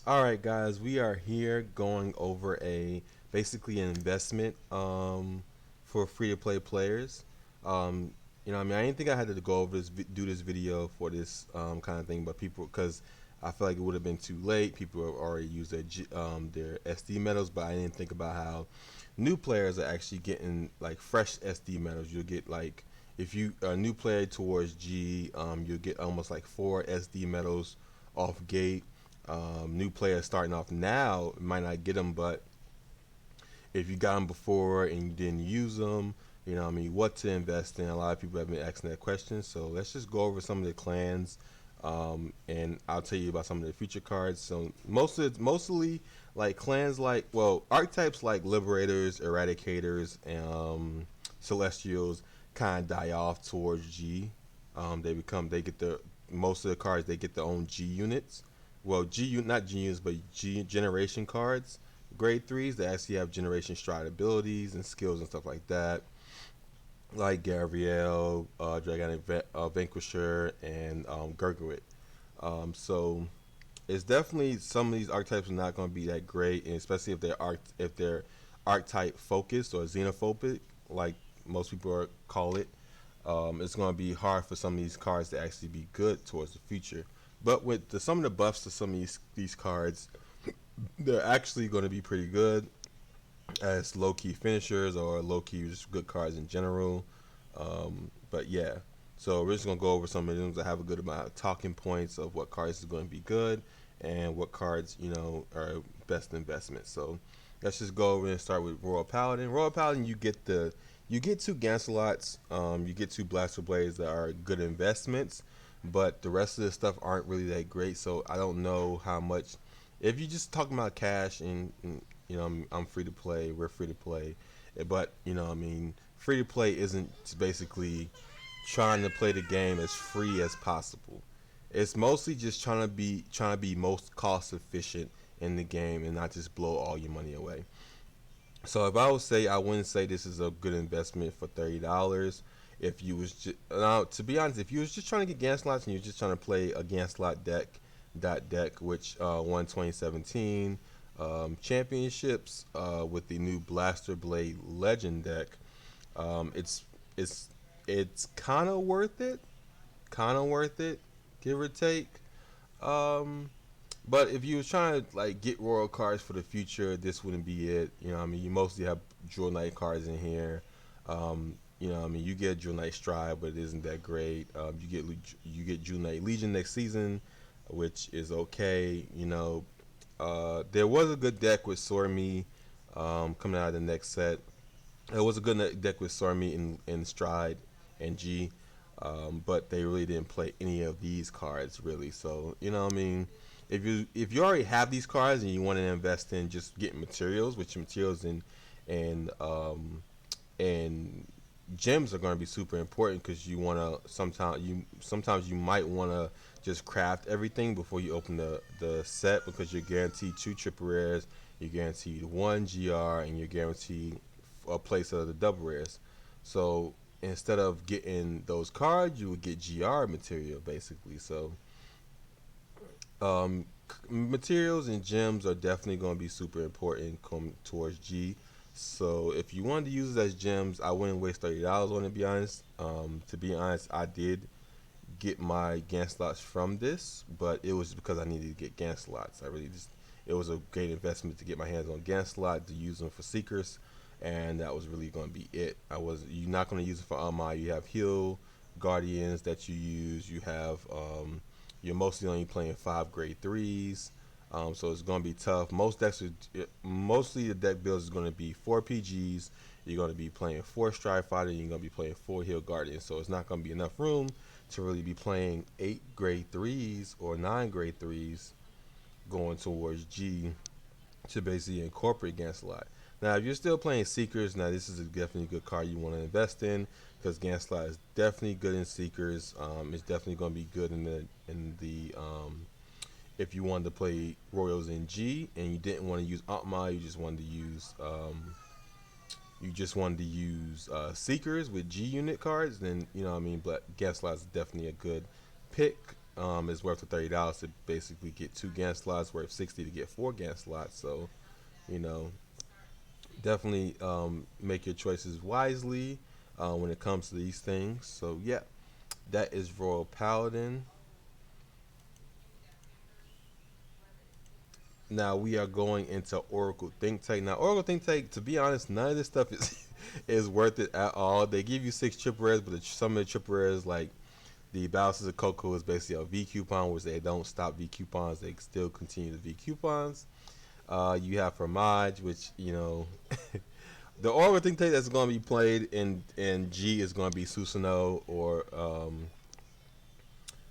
All right, guys, we are here going over a basically an investment for free to play players. I didn't think I had to go over this, do this video for this kind of thing, but people, because I feel like it would have been too late. People have already used their SD medals, but I didn't think about how new players are actually getting like fresh SD medals. You'll get like if you are a new player towards G, you'll get almost like 4 SD medals off gate. New players starting off now might not get them, but if you got them before and you didn't use them, what to invest in. A lot of people have been asking that question, so let's just go over some of the clans, and I'll tell you about some of the future cards. So mostly like clans, like archetypes like Liberators, Eradicators, and Celestials kind of die off towards G. They get the most of the cards, they get their own G units. Well, not G units, but G generation cards. Grade 3s that actually have generation stride abilities and skills and stuff like that, like Gabrielle, Dragonic Vanquisher, and Gurgrit. So it's definitely some of these archetypes are not going to be that great, and especially if they're archetype focused or xenophobic, like most people call it. It's going to be hard for some of these cards to actually be good towards the future. But with some of the buffs to some of these cards, they're actually going to be pretty good as low-key finishers or low-key just good cards in general. But yeah, so we're just going to go over some of them that have a good amount of talking points of what cards is going to be good and what cards, are best investments. So let's just go over and start with Royal Paladin. Royal Paladin, you get 2 Gancelots, you get 2 Blaster Blades that are good investments, but the rest of the stuff aren't really that great. So I don't know how much. If you're just talking about cash and I'm free to play, we're free to play, but free to play isn't basically trying to play the game as free as possible. It's mostly just trying to be most cost efficient in the game and not just blow all your money away. So if I would say, I wouldn't say this is a good investment for $30. If you was just, now, to be honest, if you was just trying to get Gancelots and you're just trying to play a Gancelot deck, which won 2017 championships with the new Blaster Blade Legend deck, it's kind of worth it, give or take. Um, but if you was trying to like get royal cards for the future, this wouldn't be it. You mostly have Jewel Knight cards in here. You get Jewel Knight Stride, but it isn't that great. You get Jewel Knight Legion next season, which is okay. There was a good deck with Sormi coming out of the next set. It was a good deck with Sormi in Stride and G, but they really didn't play any of these cards really. So if you already have these cards and you want to invest in just getting materials, which materials and gems are going to be super important, because you want to sometimes you might want to just craft everything before you open the set, because you're guaranteed 2 triple rares, you're guaranteed 1 GR, and you're guaranteed a place of the double rares. So instead of getting those cards, you would get GR material basically. So materials and gems are definitely going to be super important come towards G. So if you wanted to use it as gems, I wouldn't waste $30 on it, to be honest. I did get my Gancelots from this, but it was because I needed to get Gancelots. It was a great investment to get my hands on Gancelot, to use them for Seekers, and that was really going to be it. You're not going to use it for Amai. You have Heal Guardians that you use. You have you're mostly only playing 5 grade 3s. So it's going to be tough. Mostly the deck builds is going to be 4 PGs. You're going to be playing 4 Stride Fighter. And you're going to be playing 4 Heal Guardians. So it's not going to be enough room to really be playing 8 grade 3s or 9 grade 3s going towards G to basically incorporate Gancelot. Now, if you're still playing Seekers, now this is definitely a good card you want to invest in, because Gancelot is definitely good in Seekers. It's definitely going to be good in the if you wanted to play Royals in G and you didn't want to use Atma, you just wanted to use Seekers with G unit cards, then But Gancelot is definitely a good pick is worth the $30 to basically get 2 GAN slots, worth 60 to get 4 GAN slots. So, you know, definitely make your choices wisely when it comes to these things. So yeah, that is Royal Paladin. Now we are going into Oracle Think Tank. Now Oracle Think Tank, to be honest, none of this stuff is is worth it at all. They give you 6 triple rares, but some of the triple rares, like the Balances of Cocoa, is basically a V coupon, which they don't stop V coupons. They still continue the V coupons. You have Fromage, which, you know, the Oracle Think Tank that's going to be played in G is going to be Susanoo or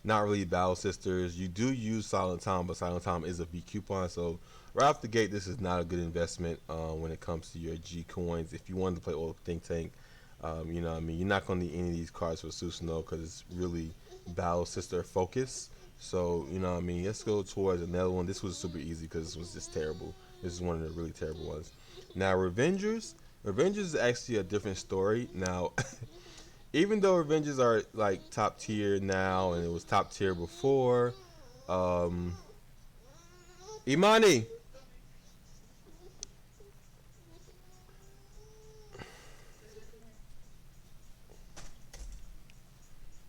not really Battle Sisters. You do use Silent Tom, but Silent Tom is a V coupon. So right off the gate, this is not a good investment when it comes to your G coins. If you wanted to play Oracle Think Tank, you know what I mean, you're not going to need any of these cards for Susanoo because it's really Battle Sister focus. So, you know what I mean, let's go towards another one. This was super easy because this was just terrible. This is one of the really terrible ones. Now, Revengers. Revengers is actually a different story. Now, even though Avengers are like top tier now, and it was top tier before, um, Imani.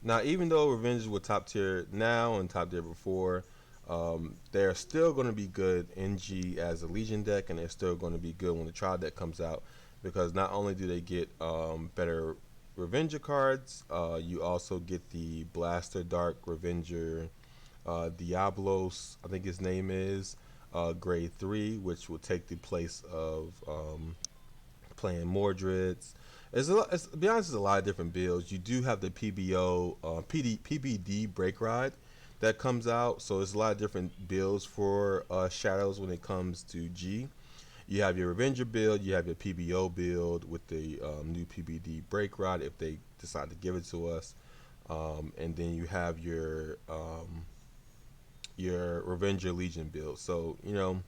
Now, even though Avengers were top tier now and top tier before, they're still going to be good in G as a Legion deck, and they're still going to be good when the trial deck comes out, because not only do they get better Revenger cards, you also get the Blaster Dark Revenger Diablos, I think his name is, grade 3, which will take the place of playing Mordreds. To be honest, there's a lot of different builds. You do have the PBO, PBD Break Rod that comes out, so there's a lot of different builds for Shadows when it comes to G. You have your Revenger build, you have your PBO build with the new PBD Break Rod if they decide to give it to us, and then you have your Revenger Legion build. So, you know,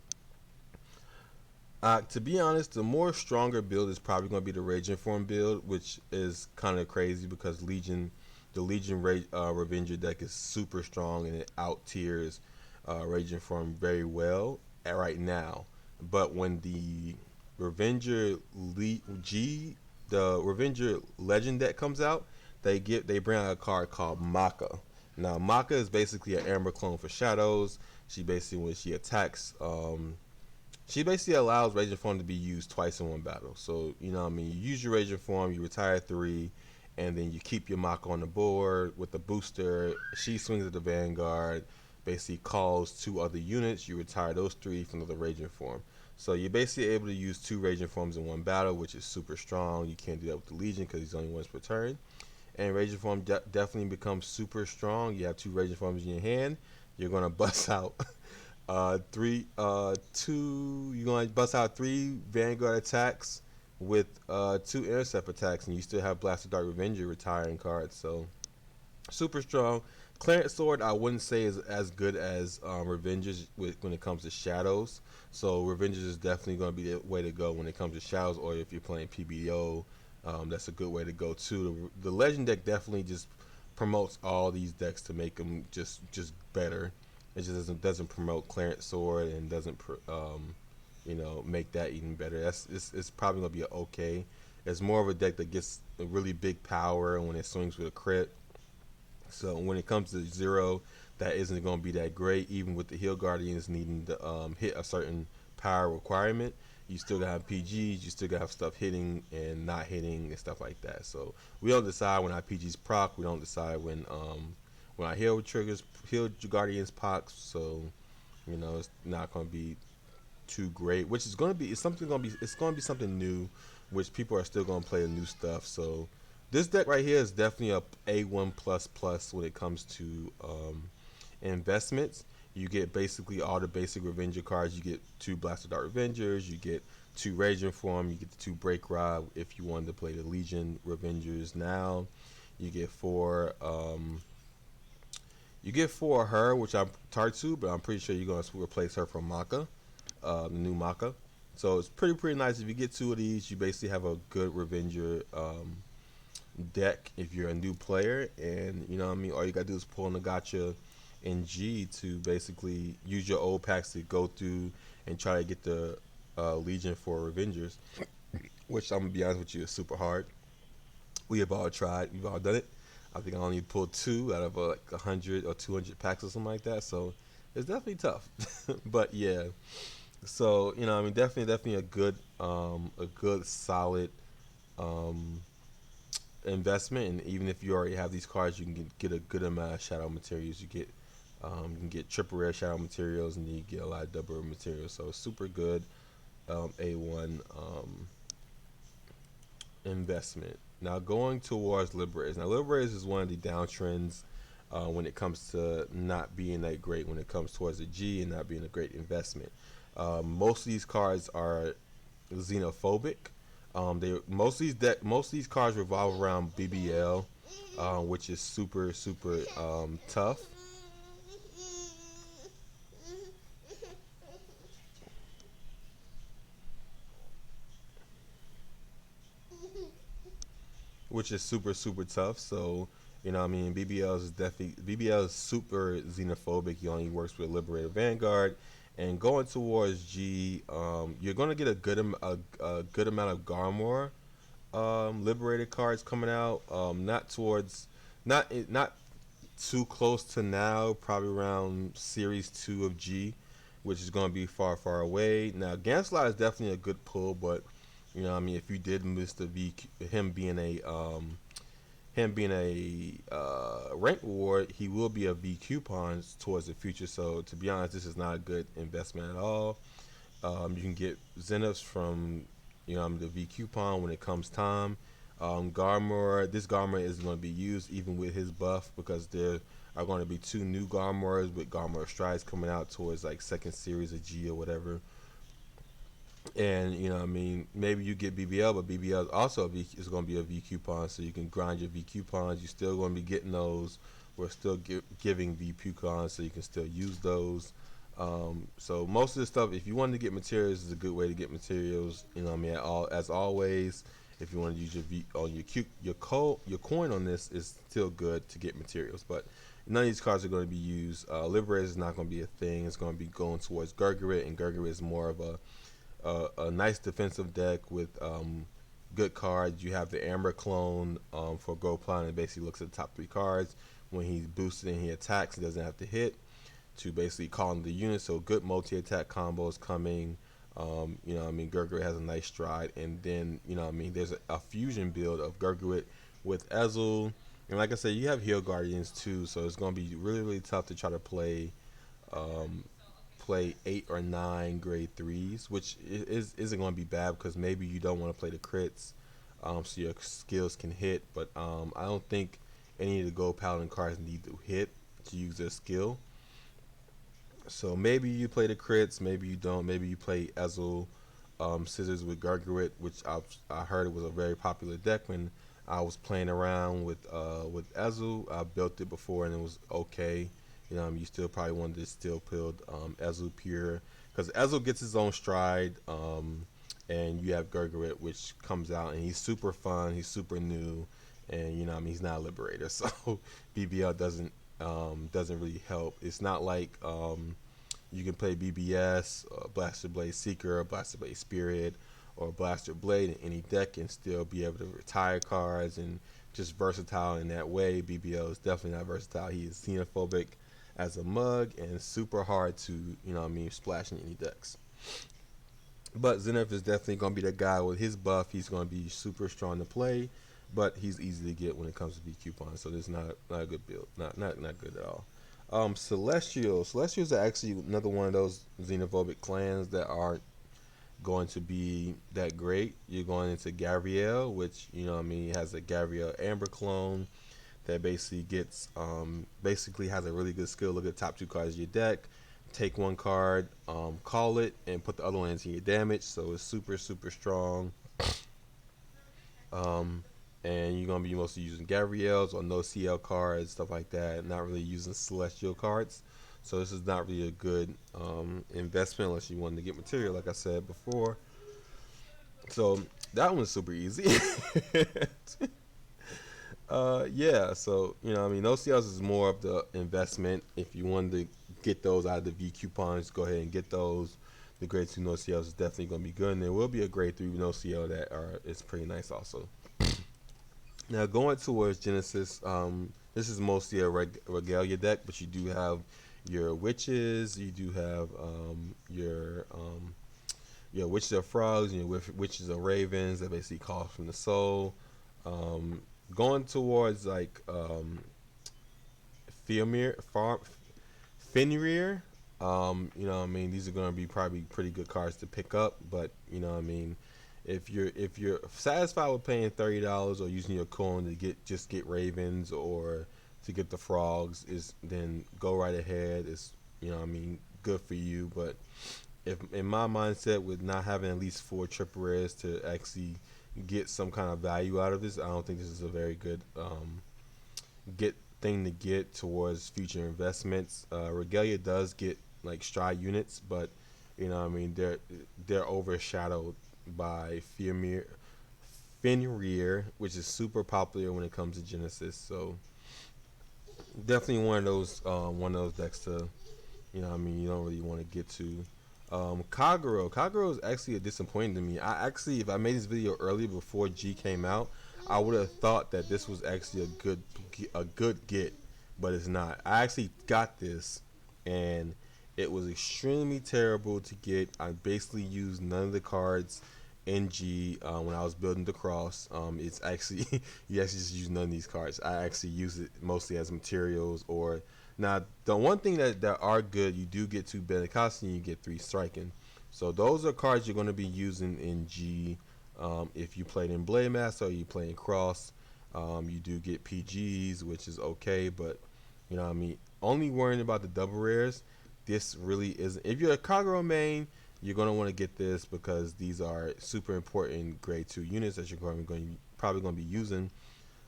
to be honest, the more stronger build is probably going to be the Raging Form build, which is kind of crazy because the Legion Revenger deck is super strong and it out tiers Raging Form very well right now. But when the Revenger G, the Revenger Legend deck comes out, they bring out a card called Maka. Now Maka is basically an Amber clone for Shadows. She basically, when she attacks, she basically allows Raging Form to be used twice in one battle. So, you know what I mean, you use your Raging Form, you retire 3, and then you keep your Maka on the board with the booster. She swings at the Vanguard, basically calls 2 other units. You retire those 3 from the Raging Form. So you're basically able to use 2 Raging Forms in one battle, which is super strong. You can't do that with the Legion because he's only once per turn. And Raging Form definitely becomes super strong. You have 2 Raging Forms in your hand. You're going to bust out you're going to bust out 3 Vanguard attacks with 2 intercept attacks, and you still have Blaster Dark Revenger retiring cards. So super strong. Clarence Sword, I wouldn't say is as good as Revengers when it comes to Shadows. So Revengers is definitely going to be the way to go when it comes to Shadows, or if you're playing PBO, that's a good way to go too. The Legend deck definitely just promotes all these decks to make them just better. It just doesn't promote Clarence Sword and doesn't you know, make that even better. It's probably gonna be okay. It's more of a deck that gets a really big power when it swings with a crit. So when it comes to Zero, that isn't going to be that great. Even with the Heal Guardians needing to hit a certain power requirement, you still gotta have PGs, you still gotta have stuff hitting and not hitting and stuff like that. So we don't decide when our PGs proc. We don't decide when our Heal Guardians procs. So, you know, it's not going to be too great. Which is going to be it's going to be something new, which people are still going to play the new stuff. So this deck right here is definitely a A1 plus when it comes to investments. You get basically all the basic Revenger cards. You get 2 Blaster Dart Revengers. You get 2 Raging Form. You get the 2 Break Rod if you wanted to play the Legion Revengers now. You get 4. You get 4 her, which I'm Tartu, but I'm pretty sure you're gonna replace her for Maka, the new Maka. So it's pretty nice. If you get 2 of these, you basically have a good Revenger deck if you're a new player. And you know what I mean, all you gotta do is pull in the gotcha in G to basically use your old packs to go through and try to get the Legion for Avengers, which I'm gonna be honest with you is super hard. We have all tried, we've all done it. I think I only pulled two out of like 100 or 200 packs or something like that. So it's definitely tough. But yeah, so I mean, definitely a good solid um, investment. And even if you already have these cards, you can get a good amount of shadow materials. You can get triple rare shadow materials, and you get a lot of double rare materials. So it's super good A1 investment. Now going towards Liberators. Now Liberators is one of the downtrends when it comes to not being that great when it comes towards the G and not being a great investment. Most of these cards are xenophobic. They most of these cards revolve around BBL, which is super tough. Which is super tough. So I mean, BBL is super xenophobic. He only works with Liberator Vanguard, and going towards G, you're gonna get a good amount of Garmor Liberated cards coming out. Not too close to now. Probably around Series 2 of G, which is going to be far away. Now, Ganslot is definitely a good pull, but I mean, if you did miss the him being a rank reward, he will be a V coupon towards the future. So to be honest, this is not a good investment at all. You can get Xenophs from the V coupon when it comes time. This Garmor is going to be used even with his buff because there are going to be two new Garmors with Garmor Strides coming out towards like second series of G or whatever. And I mean, maybe you get BBL, but BBL is also is going to be a V coupon, so you can grind your V coupons. You're still going to be getting those. We're still giving V coupons, so you can still use those. So most of the stuff, if you want to get materials, is a good way to get materials. I mean, as always, if you want to use your V on your coin on this is still good to get materials, but none of these cards are going to be used. Liberator is not going to be a thing. It's going to be going towards Gurgurit, and Gurgurit is more of a nice defensive deck with good cards. You have the Amber clone for Gold Platinum. It basically looks at the top three cards. When he's boosted and he attacks, he doesn't have to hit to basically call in the unit. So good multi-attack combos coming. I mean, Gurgurit has a nice stride, and then I mean, there's a fusion build of Gurgurit with Ezel, and like I said, you have Heal Guardians too. So it's going to be really tough to try to um, play 8 or 9 grade threes, which isn't going to be bad because maybe you don't want to play the crits, so your skills can hit. But I don't think any of the Gold Paladin cards need to hit to use their skill. So maybe you play the crits, maybe you don't. Maybe you play Ezel Scissors with Gurgurit, which I heard it was a very popular deck when I was playing around with Ezel. I built it before and it was okay. You still probably wanted to still build Ezel pure because Ezel gets his own stride, and you have Gurgurit, which comes out and he's super fun, he's super new, and I mean, he's not a Liberator, so BBL doesn't really help. It's not like you can play BBS, Blaster Blade Seeker, Blaster Blade Spirit, or Blaster Blade in any deck and still be able to retire cards and just versatile in that way. BBL is definitely not versatile. He is xenophobic as a mug and super hard to, splash in any decks. But Zenith is definitely going to be the guy with his buff. He's going to be super strong to play, but he's easy to get when it comes to V coupons. So this is not a good build. Not good at all. Celestials are actually another one of those xenophobic clans that aren't going to be that great. You're going into Gabrielle, which has a Gabrielle Amber clone that basically has a really good skill. Look at the top two cards of your deck, take one card, call it, and put the other one into your damage. So it's super strong. And you're gonna be mostly using Gabrielle's or no CL cards, stuff like that. Not really using Celestial cards. So this is not really a good investment unless you want to get material, like I said before. So that one's super easy. Yeah, so OCLs is more of the investment. If you wanted to get those out of the V coupons, go ahead and get those. The grade 2 NoCLs is definitely going to be good, and there will be a grade 3 NoCL that is pretty nice also. Now going towards Genesis, this is mostly a regalia deck, but you do have your witches, you do have your witches are frogs, and your witches are ravens that basically call from the soul. Um, Going towards like Fenrir, Fenrir. These are going to be probably pretty good cards to pick up, but if you're satisfied with paying $30 or using your coin to get ravens or to get the frogs, is then go right ahead. It's good for you, but if in my mindset with not having at least 4 triple rares to actually get some kind of value out of this, I don't think this is a very good get thing to get towards future investments. Regalia does get like stride units, but they're overshadowed by Fenrir, which is super popular when it comes to Genesis. So definitely one of those decks to you don't really want to get to. Kaguro is actually a disappointing to me. If I made this video earlier before G came out, I would have thought that this was actually a good get, but it's not. I actually got this, and it was extremely terrible to get. I basically used none of the cards in G when I was building the cross. It's actually you actually just use none of these cards. I actually use it mostly as materials or now, the one thing that are good, you do get 2 Benicassi and you get 3 striking. So those are cards you're going to be using in G. If you played in Blade Master or you play in Cross, you do get PGs, which is okay. But, only worrying about the double rares, this really isn't. If you're a Kaguro main, you're going to want to get this because these are super important grade 2 units that you're probably going to be using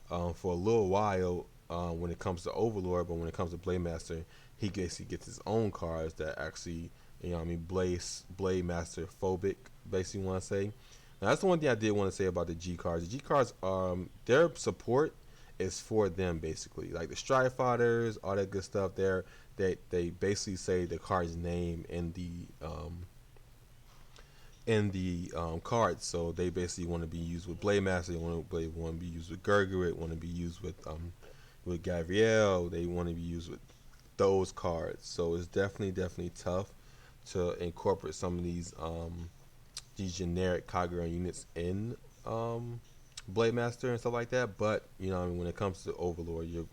for a little while when it comes to Overlord, but when it comes to Blade Master, he gets his own cards that actually, Blade Master phobic, basically want to say. Now, that's the one thing I did want to say about the G cards. The G cards, their support is for them basically, like the Strike Fighters, all that good stuff. They basically say the card's name in the cards, so they basically want to be used with Blade Master. They want to be used with Gurgurit. Want to be used with Gabrielle. They want to be used with those cards. So it's definitely tough to incorporate some of these generic Kagura units in Blade Master and stuff like that. But when it comes to Overlord, you're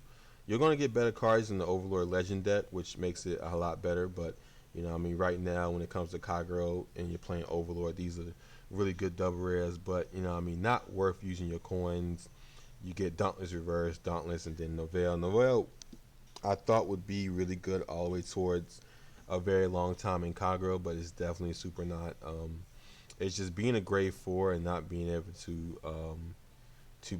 going to get better cards in the Overlord Legend deck, which makes it a lot better. But right now when it comes to Kaguro and you're playing Overlord, these are really good double rares. But not worth using your coins. You get Dauntless Reverse, Dauntless, and then Novell. Novell, I thought would be really good all the way towards a very long time in Kaguro, but it's definitely super not. It's just being a grade 4 and not being able to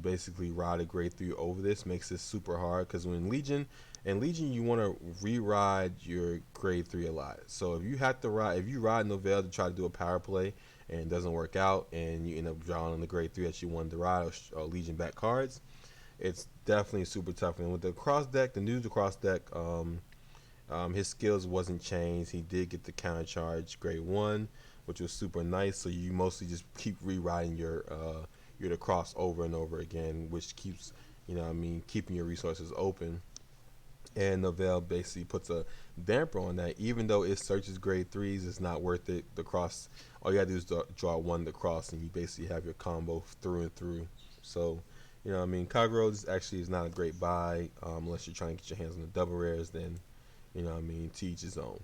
basically ride a grade 3 over this makes this super hard, because when Legion you want to re-ride your grade 3 a lot. So if you ride Novell to try to do a power play and it doesn't work out and you end up drawing on the grade 3 that you wanted to ride or Legion back cards, it's definitely super tough. And with the cross deck, the cross deck, his skills wasn't changed. He did get the counter charge grade 1, which was super nice. So you mostly just keep re-riding your the cross over and over again, which keeps keeping your resources open. And Novell basically puts a damper on that. Even though it searches grade 3s, it's not worth it. The cross, all you gotta do is draw 1 to cross, and you basically have your combo through and through. So, Kaguro is not a great buy unless you're trying to get your hands on the double rares. Then, to each his own.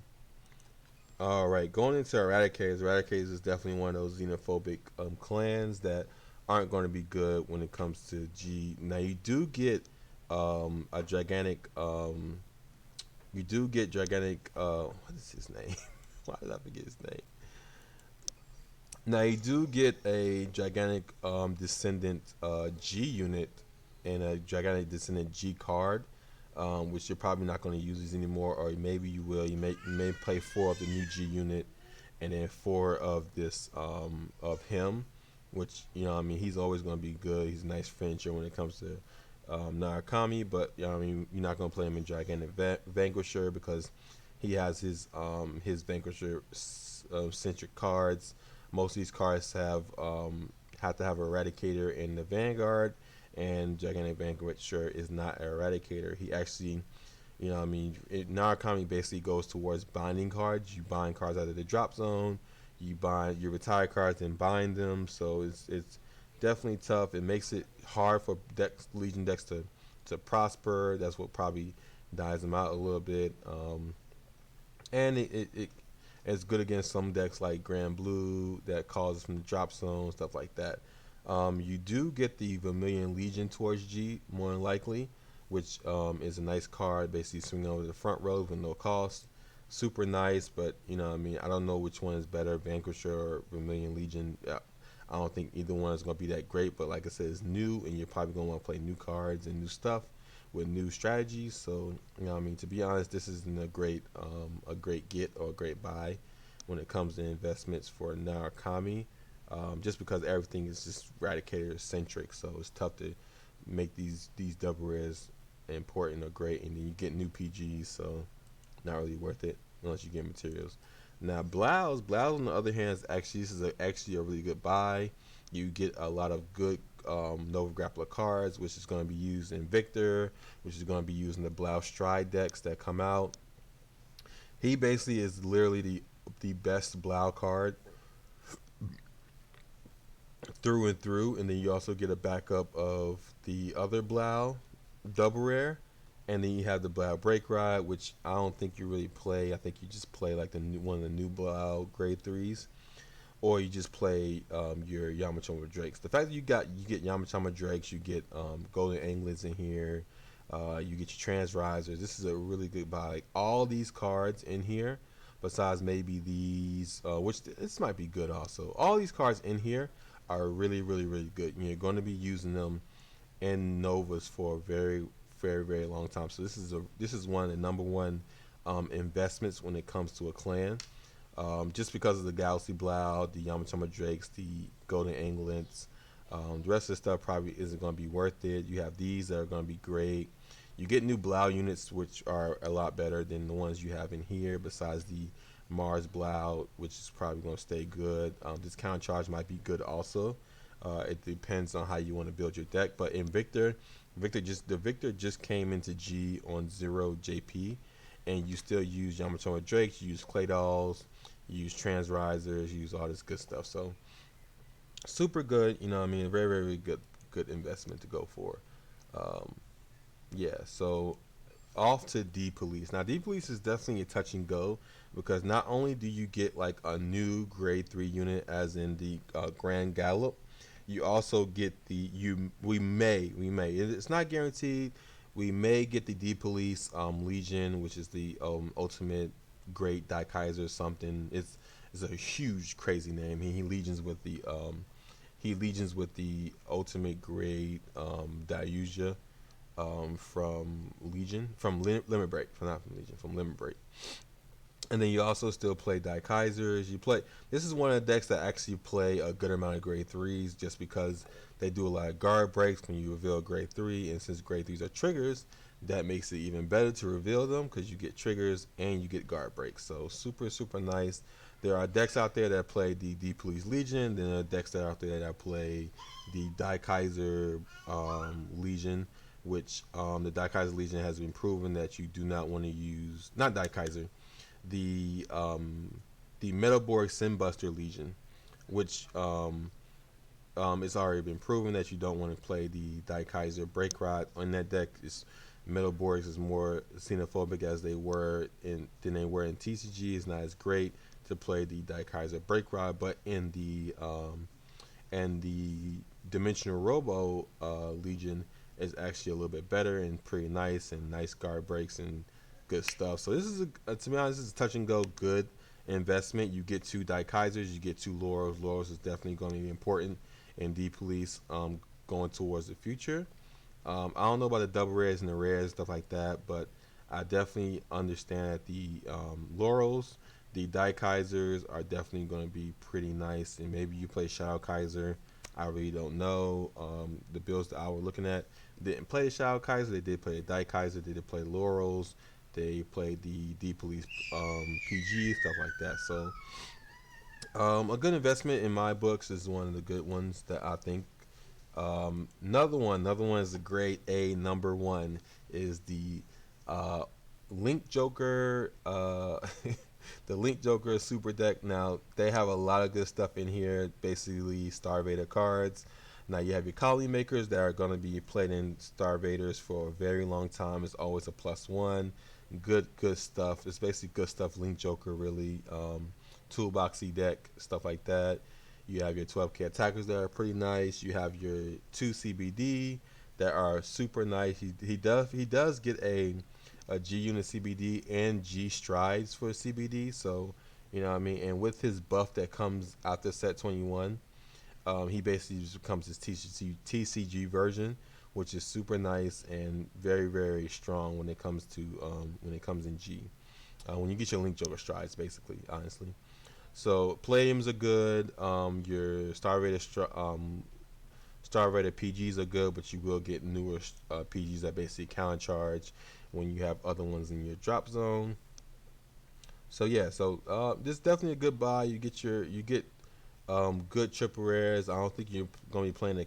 All right, going into Eradicators. Eradicators is definitely one of those xenophobic clans that aren't going to be good when it comes to G. Now you do get a gigantic what is his name? Why did I forget his name? Now you do get a gigantic descendant G unit and a gigantic descendant G card, which you're probably not going to use these anymore, or maybe you will. You may play 4 of the new G unit and then 4 of this of him, which he's always going to be good. He's a nice finisher when it comes to Narukami, but I mean you're not gonna play him in Gigantic Vanquisher because he has his Vanquisher centric cards. Most of these cards have to have Eradicator in the Vanguard, and Gigantic Vanquisher is not an Eradicator. He actually, Narukami basically goes towards binding cards. You bind cards out of the drop zone. You retire cards and bind them. So it's definitely tough. It makes it hard for Legion decks to prosper. That's what probably dies them out a little bit. And it's good against some decks like Grand Blue that causes from the drop zone, stuff like that. You do get the Vermilion Legion towards G more than likely, which is a nice card. Basically, swing over the front row with no cost. Super nice, but I don't know which one is better, Vanquisher or Vermilion Legion. I don't think either one is going to be that great, but like I said, it's new, and you're probably going to want to play new cards and new stuff with new strategies. So, to be honest, this isn't a great get or a great buy when it comes to investments for Narukami, just because everything is just Radicator centric. So it's tough to make these double rares important or great, and then you get new PGs, so not really worth it unless you get materials. Now Blouse on the other hand is actually a really good buy. You get a lot of good Nova Grappler cards, which is going to be used in Victor, which is going to be used in the Blouse Stride decks that come out. He basically is literally the best Blau card through and through, and then you also get a backup of the other Blau double rare, and then you have the Blau Break Ride, which I don't think you really play. I think you just play like one of the new Blau grade 3s, or you just play your Yamachoma Drakes. The fact that you get Yamachoma Drakes, you get Golden Anglets in here, you get your Trans Risers. This is a really good buy. Like, all these cards in here, besides maybe these, which this might be good also. All these cards in here are really, really, really good. You're going to be using them in Novas for a very, very, very long time. So this is one of the number one investments when it comes to a clan. Just because of the Galaxy Blau, the Yamachoma Drakes, the Golden Anglets. The rest of the stuff probably isn't going to be worth it. You have these that are going to be great. You get new Blau units, which are a lot better than the ones you have in here, besides the Mars Blau, which is probably going to stay good. This counter charge might be good also. It depends on how you want to build your deck. But in Victor just came into G on 0 JP, and you still use Yamachoma Drakes, you use Clay Dolls, you use Trans Risers, you use all this good stuff. So super good, very, very good investment to go for. Yeah, so off to D Police. Now D Police is definitely a touch and go, because not only do you get like a new grade 3 unit as in the Grand Gallop, you also get we may it's not guaranteed, we may get the D Police Legion, which is the ultimate great Daikaiser something. It's a huge crazy name. He legions with the ultimate grade Dayuja from Limit Break, from Limit Break. And then you also still play Daikaisers. This is one of the decks that actually play a good amount of grade 3s, just because they do a lot of guard breaks when you reveal grade 3, and since grade 3s are triggers, that makes it even better to reveal them, because you get triggers and you get guard breaks. So super, super nice. There are decks out there that play the D Police Legion, then there are decks that are out there that play the Daikaiser Legion, which the Daikaiser Legion has been proven that you do not want to use, not Daikaiser, the Metalborg Sinbuster Legion, which it's already been proven that you don't want to play the Daikaiser Break Rod on that deck. Metalborgs is more xenophobic than they were in TCG. It's not as great to play the Daikaiser Break Rod, but in the Dimensional Robo Legion is actually a little bit better and pretty nice, and nice guard breaks and good stuff. So this is to be honest, this is a touch and go good investment. You get 2 Daikaisers, you get 2 Laurels. Laurels is definitely going to be important in D Police going towards the future. I don't know about the double rares and the rares, stuff like that, but I definitely understand that the Laurels, the Daikaisers are definitely going to be pretty nice, and maybe you play Shadow Kaiser I really don't know. The builds that I was looking at didn't play the Shadow Kaiser. They did play the Die Kaiser. They did play Laurels. They played the D Police PG, stuff like that. So a good investment in my books is one of the good ones that I think. Another one is a great A. Number one is the uh, Link Joker. The Link Joker Super Deck. Now they have a lot of good stuff in here. Basically, Star Vader cards. Now you have your colony makers that are going to be played in Star Vaders for a very long time. It's always a +1. Good stuff. It's basically good stuff. Link Joker really. Toolboxy deck, stuff like that. You have your 12K attackers that are pretty nice. You have your 2 CBD that are super nice. He does get a G unit CBD and G strides for CBD. So you know what I mean. And with his buff that comes after set 21, he basically just becomes his TCG version, which is super nice and very strong when it comes to when it comes in G. When you get your Link Joker strides, basically, honestly. So Palladiums are good. Your Star Rated PGs are good, but you will get newer PGs that basically counter charge when you have other ones in your drop zone. So yeah, this is definitely a good buy. You get good triple rares. I don't think you're gonna be playing the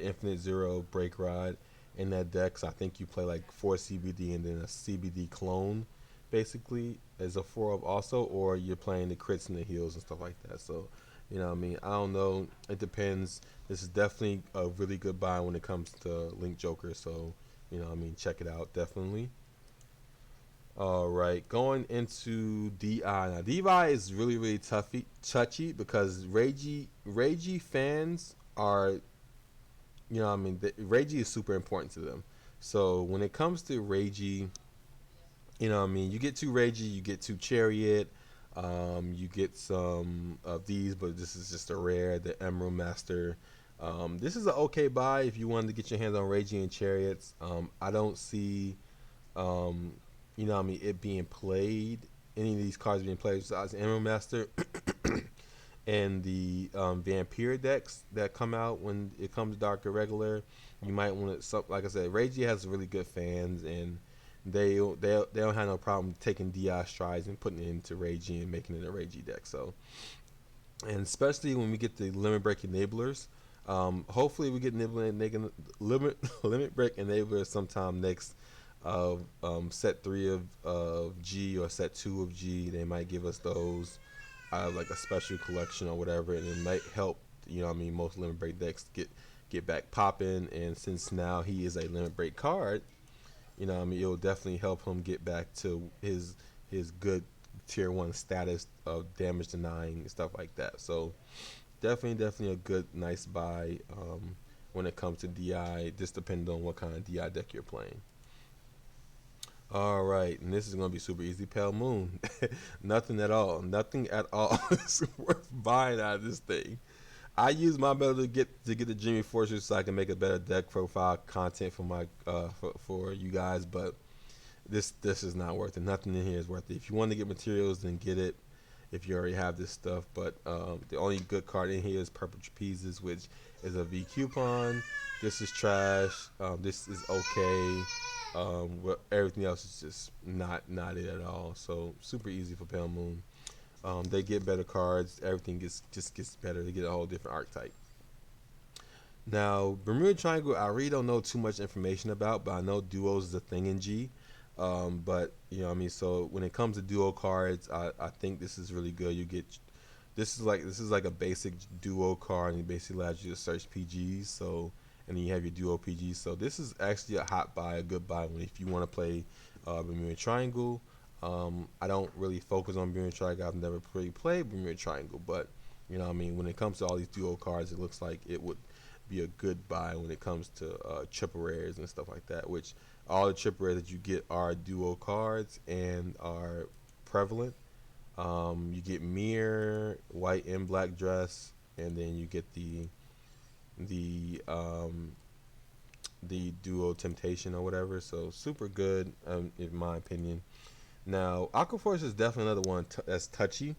Infinite Zero Break Rod in that deck. So I think you play like 4 CBD and then a CBD clone, basically as a 4 of also, or you're playing the crits and the heals and stuff like that. So you know what I mean. I don't know. It depends. This is definitely a really good buy when it comes to Link Joker. So you know what I mean. Check it out definitely. All right, going into DI now. DI is really touchy because Ragey fans are, you know what I mean, Ragey is super important to them. So when it comes to Ragey, you know what I mean, you get 2 Ragey, you get 2 Chariot, you get some of these, but this is just a rare, the Emerald Master. This is an okay buy if you wanted to get your hands on Ragey and Chariots. I don't see um, you know what I mean, it being played, any of these cards being played besides Emerald Master and the Vampire decks that come out when it comes to Dark Irregular. You might want to, like I said, Ragey has really good fans, and they don't have no problem taking DI strides and putting it into Ragey and making it a Ragey deck. So, and especially when we get the Limit Break Enablers. Hopefully we get limit break enablers sometime next set 3 of G or set 2 of G. They might give us those like a special collection or whatever, and it might help, you know what I mean, most limit break decks get back popping. And since now he is a limit break card, you know what I mean, it will definitely help him get back to his good tier 1 status of damage denying and stuff like that. So definitely a good nice buy when it comes to DI, just depending on what kind of DI deck you're playing. All right, and this is gonna be super easy. Pale Moon, nothing at all is worth buying out of this thing. I use my ability to get the Jimmy Fortress so I can make a better deck profile content for my for you guys, but this is not worth it. Nothing in here is worth it. If you want to get materials, then get it. If you already have this stuff, but the only good card in here is Purple Trapezes, which is a V coupon. This is trash. This is okay. Everything else is just not it at all. So super easy for Pale Moon. They get better cards. Everything just gets better. They get a whole different archetype. Now Bermuda Triangle, I really don't know too much information about, but I know duos is a thing in G. But you know what I mean. So when it comes to duo cards, I think this is really good. You get this is like a basic duo card, and it basically allows you to search PGs. So and then you have your duo PGs. So this is actually a hot buy, a good buy if you want to play Bermuda Triangle. I don't really focus on Bermuda Triangle. I've never really played Bermuda Triangle, but you know what I mean. When it comes to all these duo cards, it looks like it would be a good buy when it comes to triple rares and stuff like that. Which all the triple rares that you get are duo cards and are prevalent. You get Mirror, White and Black Dress, and then you get the duo Temptation or whatever. So super good, in my opinion. Now Aquaforce is definitely another one that's touchy.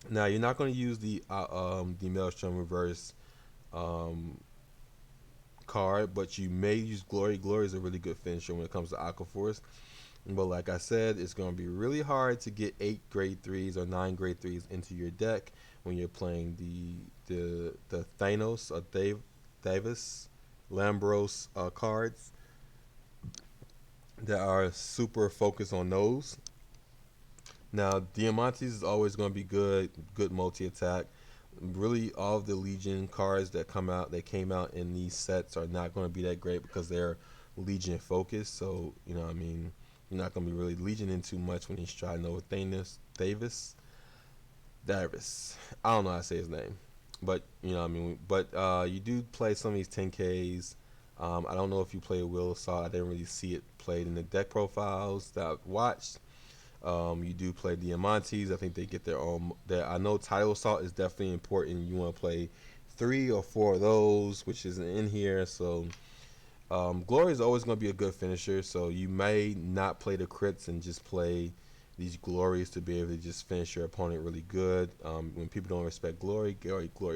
Now you're not going to use the Maelstrom Reverse um, card, but you may use Glory. Glory is a really good finisher when it comes to Aquaforce. But like I said, it's going to be really hard to get 8 grade 3s or 9 grade 3s into your deck when you're playing the Thanos or Davis Lambros cards that are super focused on those. Now, Diamantes is always going to be good multi attack. Really, all of the Legion cards that came out in these sets are not going to be that great because they're Legion focused. So, you know, what I mean, you're not going to be really Legion in too much when he's trying over Davis. I don't know how to say his name, but you know, what I mean, but you do play some of these 10Ks. I don't know if you play Will Assault. I didn't really see it played in the deck profiles that I've watched. You do play Diamantes. I think they get their own. I know Title Assault is definitely important. You want to play 3 or 4 of those, which isn't in here. So Glory is always going to be a good finisher. So you may not play the crits and just play these Glories to be able to just finish your opponent really good. When people don't respect Glory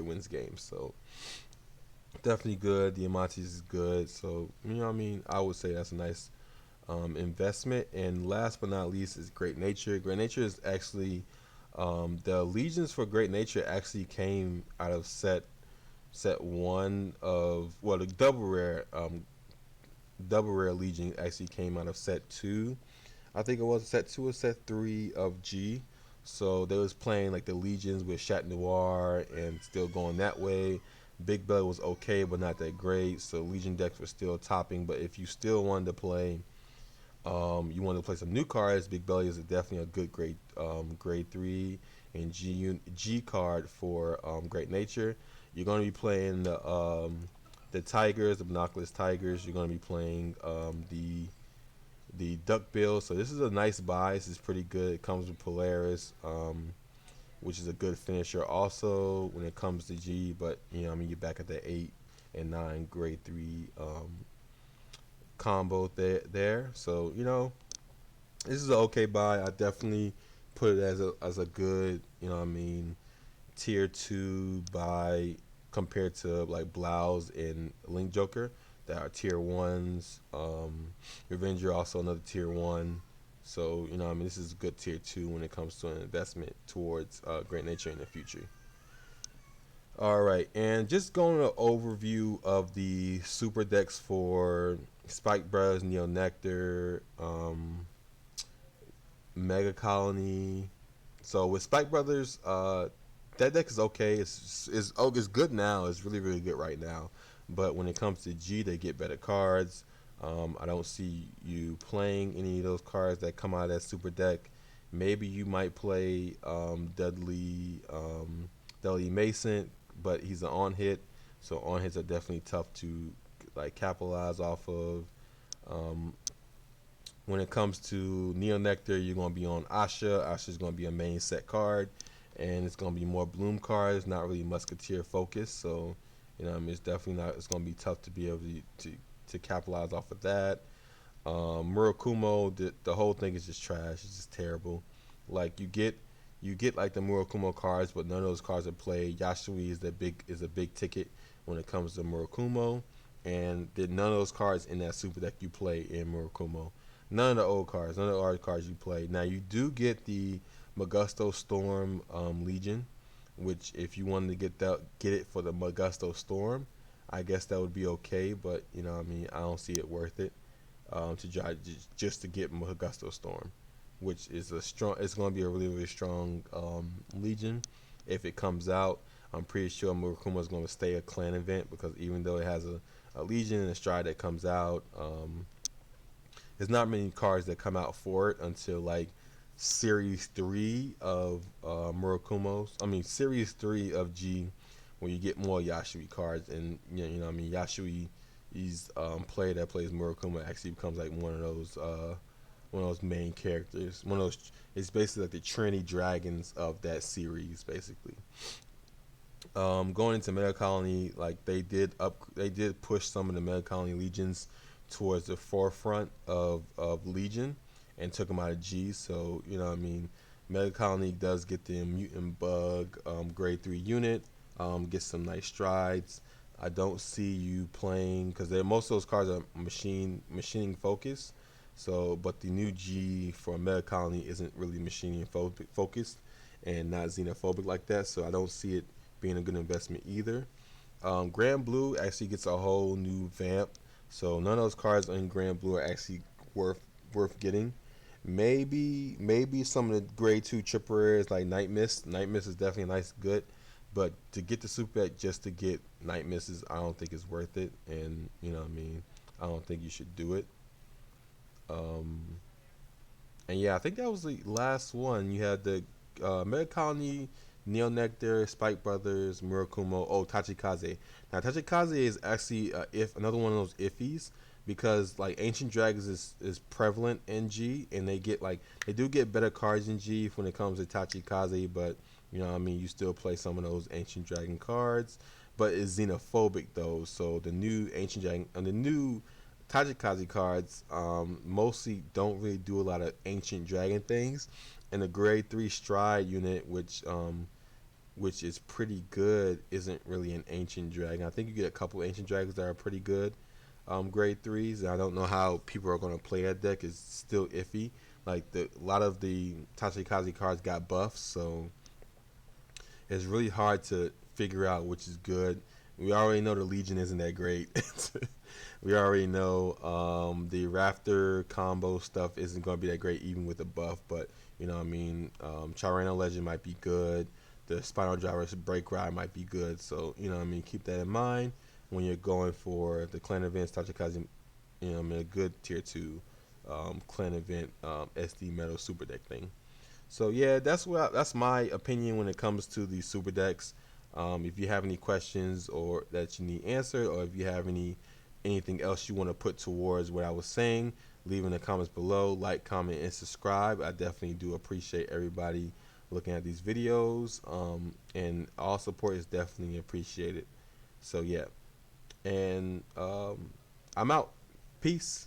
wins games. So definitely good. Diamantes is good. So you know what I mean. I would say that's a nice investment. And last but not least is Great Nature. Great Nature is actually the legions for Great Nature actually came out of set one of, well, the double rare legion actually came out of set two. I think it was set 2 or set 3 of G. So they was playing like the legions with Chat Noir and still going that way. Big Belly was okay, but not that great. So Legion decks were still topping. But if you still wanted to play, you wanted to play some new cards, Big Belly is definitely a good grade 3 and G card for Great Nature. You're going to be playing the Tigers, the Binoculars Tigers. You're going to be playing the Duck Bill. So this is a nice buy. This is pretty good. It comes with Polaris, which is a good finisher also when it comes to G. But you know, I mean, you're back at the 8 and 9 grade 3 combo there. So you know, this is an okay buy. I definitely put it as a good, you know what I mean, tier 2 buy compared to like Blouse and Link Joker that are tier 1s. Avenger also another tier 1. So you know what I mean, this is a good tier 2 when it comes to an investment towards Great Nature in the future. All right, and just going to an overview of the super decks for Spike Brothers, Neo Nectar, Mega Colony. So with Spike Brothers, that deck is okay. It's good now. It's really good right now. But when it comes to G, they get better cards. I don't see you playing any of those cards that come out of that super deck. Maybe you might play Dudley Mason, but he's an on hit, so on hits are definitely tough to like capitalize off of. Um, when it comes to Neo Nectar, you're gonna be on Asha. Asha's gonna be a main set card, and it's gonna be more Bloom cards, not really Musketeer focused. So, you know, I mean, it's definitely not. It's gonna be tough to be able to capitalize off of that. Murakumo, the whole thing is just trash. It's just terrible. Like you get like the Murakumo cards, but none of those cards are played. Yashui is a big ticket when it comes to Murakumo, and none of those cards in that super deck you play in Murakumo. None of the old cards, none of the old cards you play. Now you do get the Magusto Storm Legion, which if you wanted to get it for the Magusto Storm, I guess that would be okay. But you know, what I mean, I don't see it worth it to try just to get Magusto Storm, which is a strong. It's going to be a really strong Legion if it comes out. I'm pretty sure Murakumo is going to stay a clan event because even though it has a Legion and a Stride that comes out, there's not many cards that come out for it until like Series 3 of Murakumo's. I mean Series 3 of G, when you get more Yashui cards, and you know what I mean, Yashui, he's player that plays Murakumo actually becomes like one of those main characters. One of those, it's basically like the Trinity Dragons of that series, basically. Going into Mega Colony, like they did push some of the Mega Colony Legions towards the forefront of Legion and took them out of G. So you know what I mean, Mega Colony does get the Mutant Bug grade 3 unit, gets some nice strides. I don't see you playing because most of those cards are machining focused. So, but the new G for Mega Colony isn't really machining focused and not xenophobic like that. So I don't see it being a good investment either. Grand Blue actually gets a whole new vamp, so none of those cards in Grand Blue are actually worth getting. Maybe some of the grade 2 triple rares like Night Mist. Night Mist is definitely a nice good, but to get the super deck just to get Night Mists, I don't think it's worth it. And you know what I mean, I don't think you should do it. Um, and yeah, I think that was the last one. You had the Mega Colony, Neo Nectar, Spike Brothers, Murakumo, Tachikaze. Now Tachikaze is actually if another one of those iffies because like Ancient Dragons is prevalent in G, and they do get better cards in G when it comes to Tachikaze, but you know what I mean, you still play some of those Ancient Dragon cards, but it's xenophobic though. So the new Ancient Dragon and the new Tajikazi cards mostly don't really do a lot of Ancient Dragon things, and the Grade 3 Stride unit, which is pretty good, isn't really an Ancient Dragon. I think you get a couple Ancient Dragons that are pretty good, Grade 3s. I don't know how people are going to play that deck. It's still iffy. Like a lot of the Tachikaze cards got buffs, so it's really hard to figure out which is good. We already know the Legion isn't that great. We already know the Raptor combo stuff isn't going to be that great even with the buff, but you know what I mean, Charano Legend might be good. The Spinal Driver's Break Ride might be good. So, you know what I mean, keep that in mind when you're going for the clan events. Tachikaze, you know, I mean, a good tier 2 clan event SD Metal Super Deck thing. So yeah, that's my opinion when it comes to the super decks. If you have any questions or that you need answered, or if you have anything else you want to put towards what I was saying, leave in the comments below. Like, comment, and subscribe. I definitely do appreciate everybody looking at these videos, and all support is definitely appreciated. So yeah, and I'm out. Peace.